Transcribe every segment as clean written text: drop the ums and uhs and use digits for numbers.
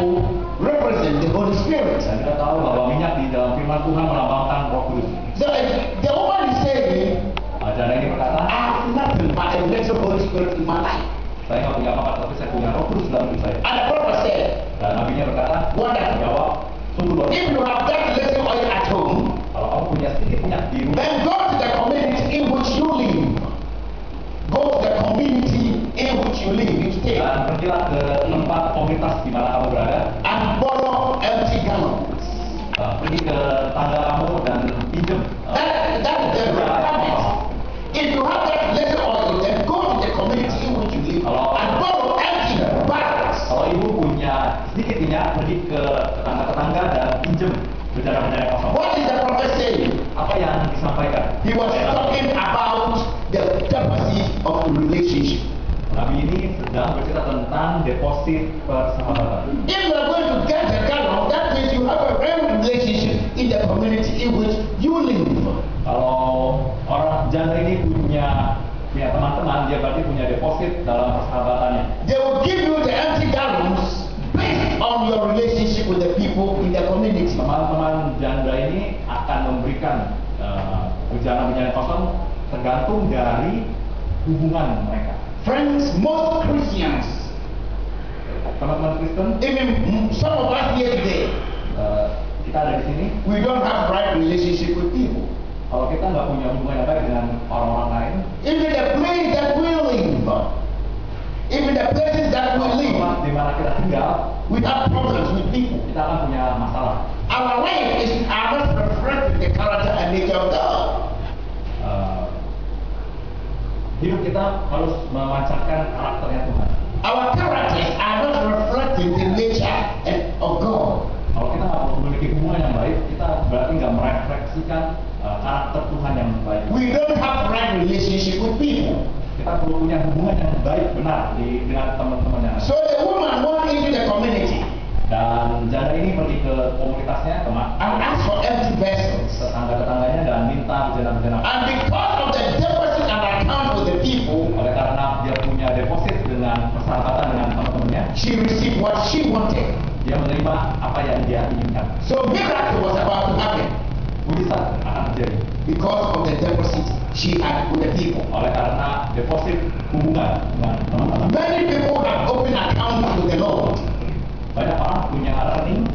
oil represents the Holy Spirit. Dan kita tahu bahwa minyak di dalam firman Tuhan melambangkan Roh Kudus. So the woman is saying, Janda ini berkata, I have nothing but a little Holy Spirit in my life. saya nggak punya apa-apa, tapi saya punya Roh Kudus dalam hidup saya. And the prophet said, Dan nabinya berkata, wonderful. jawab, sungguh luar If biasa. you have that little oil at home, Kalau kamu punya sedikit minyak di rumah, then go to the community in which you live. Go to the community in which you live, you stay, dan pergilah ke tempat komunitas di mana kamu berada, and borrow empty gallons. pergi ke tangga kamu dan pinjam. That is the requirement. If you have that little oil, then go to the community in which you live and borrow empty barrels. Kalau ibu punya sedikit minyak, pergi ke tetangga-tetangga dan pinjam berjalan-jalan kosong. What is the prophet saying? Apa yang disampaikan? He was talking about the deposit of the relationship. Nabi ini sedang bercerita tentang deposit persahabatan. If you are going to get the gallon, that means you have a real relationship in the community in which you live. Kalau orang janda ini punya teman-teman, dia berarti punya deposit dalam persahabatannya. They will give you the empty gallons based on your relationship with the people in the community. Teman-teman janda ini akan memberikan bejana-bejana kosong tergantung dari hubungan mereka. Friends, most Christians, Teman-teman Kristen, even some of us here today, kita ada di sini. we don't have right relationship with people. Kalau kita nggak punya hubungan yang baik dengan orang-orang lain, Even the place that we live, even the places that we live, tempat di mana kita tinggal, we have problems with people. kita akan punya masalah. Our life are not reflecting the character and nature of God. Hidup kita harus memancarkan karakternya Tuhan. Our characters are not reflecting the nature of God. Kalau kita nggak memiliki hubungan yang baik, kita berarti nggak merefleksikan karakter Tuhan yang baik. We don't have right relationship with people. Kita perlu punya hubungan yang baik benar dengan teman-teman yang ada. So the woman went into the community Dan janda ini pergi ke komunitasnya, teman, and asked for empty vessels. tetangga-tetangganya dan minta bejana-bejana. And because of the deposit and account with the people, Oleh karena dia punya deposit dengan persahabatan dengan teman-temannya, she received what she wanted. dia menerima apa yang dia inginkan. So miracle was about to happen Mujizat akan terjadi because of the deposit she had with the people. oleh karena deposit hubungan dengan teman-teman. Many people have opened accounts with the Lord. Banyak orang punya rekening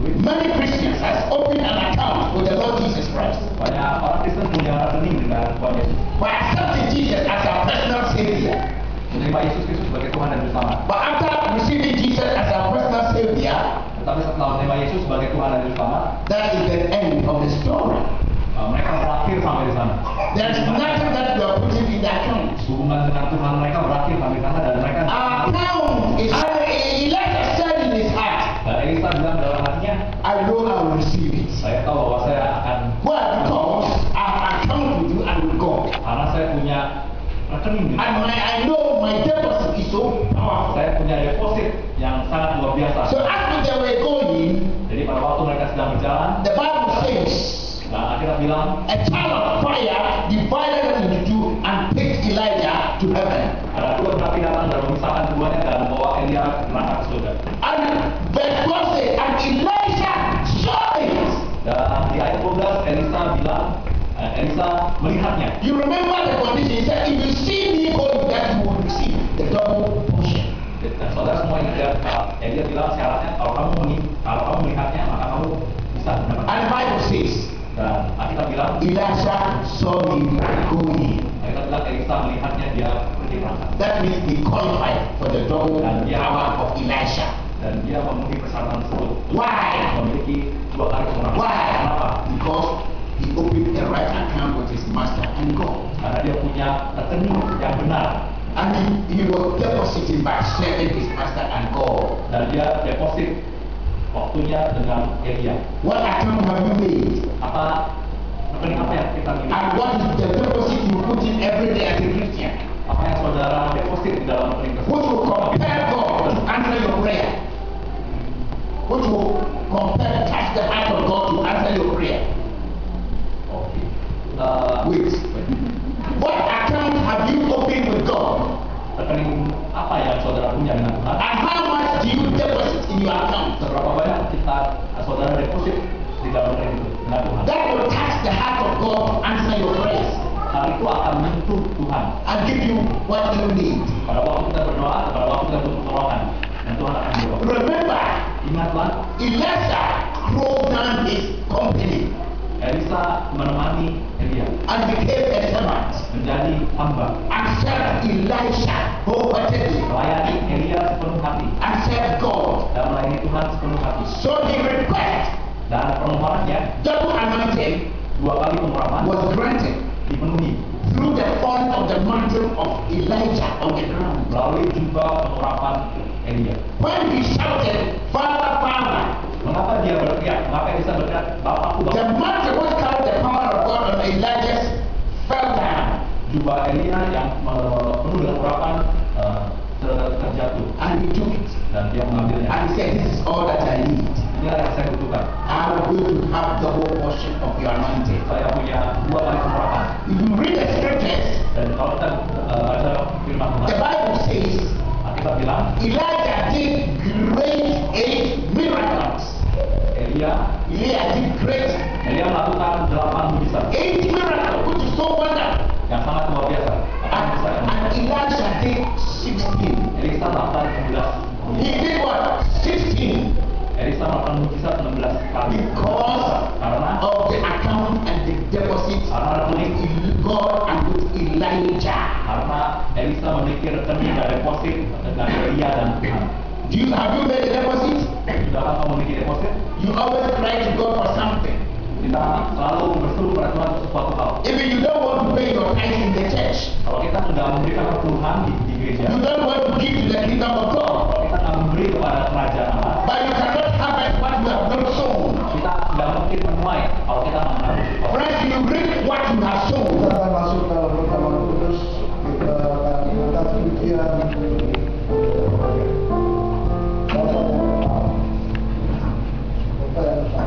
duit. Many Christians have opened an account with the Lord Jesus Christ. Banyak orang Kristen punya rekening dengan Tuhan Yesus. By accepting Jesus as our personal Savior. Menerima Yesus Kristus sebagai Tuhan dan Juru Selamat. But after receiving Jesus as our personal Savior, Tetapi setelah menerima Yesus sebagai Tuhan dan Juru Selamat, that is the end of the story. mereka berakhir sampai di sana. There is nothing that you are putting in the account. Hubungan dengan Tuhan mereka berakhir sampai di sana dan mereka. Our account is Elijah said in his heart, Dan Elisa bilang dalam hatinya, I know I will receive it. saya tahu bahwa saya akan, Why? Because I have account with you and with God. karena saya punya rekening di And I know my deposit is so powerful. saya punya deposit yang sangat luar biasa. So after they were going, Jadi pada waktu mereka sedang berjalan, the Bible says, dan akhirnya bilang, a child of fire divided them into two and picked Elijah to heaven. ada dua api datang dan memisahkan keduanya dan membawa Elia berangkat ke surga. And verse 12 says, and Elijah saw it. Dan di ayat 12 Elisa melihatnya. You remember the condition? He said, if you see me going, that you will receive the double portion. Dan saudara semua ingat ya, Elia bilang syaratnya kalau kamu melihatnya maka kamu bisa mendapatkan. And the Bible says, Dan kita bilang, Elijah saw him going. kita bilang Elisa melihatnya dia pergi berangkat. That means he qualified for the double power of Elijah. Dan dia memenuhi persyaratan tersebut. Why? Memiliki dua kali kemenangan. Why? Kenapa? Because he opened the right account with his master and God. Karena dia punya rekening yang benar. And he was depositing by serving his master and God. Dan dia deposit waktunya dengan Elia. What account have you made? Apa rekening apa yang kita miliki? And what is the deposit you put in every day as a Christian? Apa yang saudara deposit di dalam rekening tersebut? Which will compel God to answer your prayer. Which will compel, touch the heart of God to answer your prayer. Oke. Wait. What account have you opened with God? Rekening apa yang saudara punya dengan Tuhan? And how much do you deposit in your account. Seberapa banyak kita saudara deposit di dalam rekening itu dengan Tuhan. That will touch the heart of God to answer your prayers Hal itu akan menyentuh Tuhan. and give you what you need. Pada waktu kita berdoa, pada waktu kita butuh pertolongan, dan Tuhan akan menjawab. Remember, Ingatlah, Elisha closed down his company Elisa menemani Elia and became a servant menjadi hamba, and served Elisha wholeheartedly melayani Elia sepenuh hati and served God. dan melayani Tuhan sepenuh hati. So the request, Dan permohonannya double anointing, 2 kali pengurapan was granted dipenuhi through the falling of the mantle of Elijah on the ground. melalui juga pengurapan Elia. When he shouted, Father, Father, Mengapa dia berteriak? Mengapa Elisa berteriak? Bapakku, the Bapakku. mantle which carried the power of God on Elijah fell down, Jubah Elia yang penuh dengan urapan terjatuh and he took it. dan dia mengambilnya. And he said, This is all that I need. Inilah yang saya butuhkan. I'm going to have the whole portion of your anointing. Saya punya 2 kali pengurapan. If you read the scriptures, Dan kalau kita baca firman the Tuhan, Bible says kita bilang Elijah did great 8 miracles. Elia Elia melakukan 8 mujizat 8 miracles, which is so wonderful. yang sangat luar biasa. And Elisha did 16. Elisa melakukan 16. He did what? 16. Elisa melakukan mujizat 16 kali. Because Karena of the account and the deposit with God and with Elijah. karena Elisa memiliki rekening dan deposit dengan Elia dan Tuhan. Have you made a deposit? Sudahkah kamu memiliki deposit? You always cry to God for something. Kita selalu berseru pada Tuhan untuk sesuatu hal. Even you don't want to pay your tithe in the church. Kalau kita tidak memberikan perpuluhan di gereja, You don't want to give to the kingdom of God. kalau kita tidak memberi kepada kerajaan Allah, But you cannot harvest what you have not sown. kita tidak mungkin menuai kalau kita menabur sesuatu. Friends, you bring what you have sown. Kita akan masuk dalam pertemuan kudus. Kita akan mengangkat pujian. Bapak yang sama.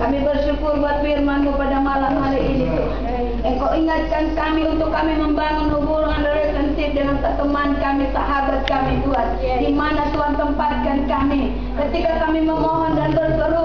Kami bersyukur buat firman-Mu pada malam hari ini Tuhan. Engkau ingatkan kami untuk kami membangun hubungan relationship dengan teman kami, sahabat kami Tuhan. Di mana Tuhan tempatkan kami. Ketika kami memohon dan berseru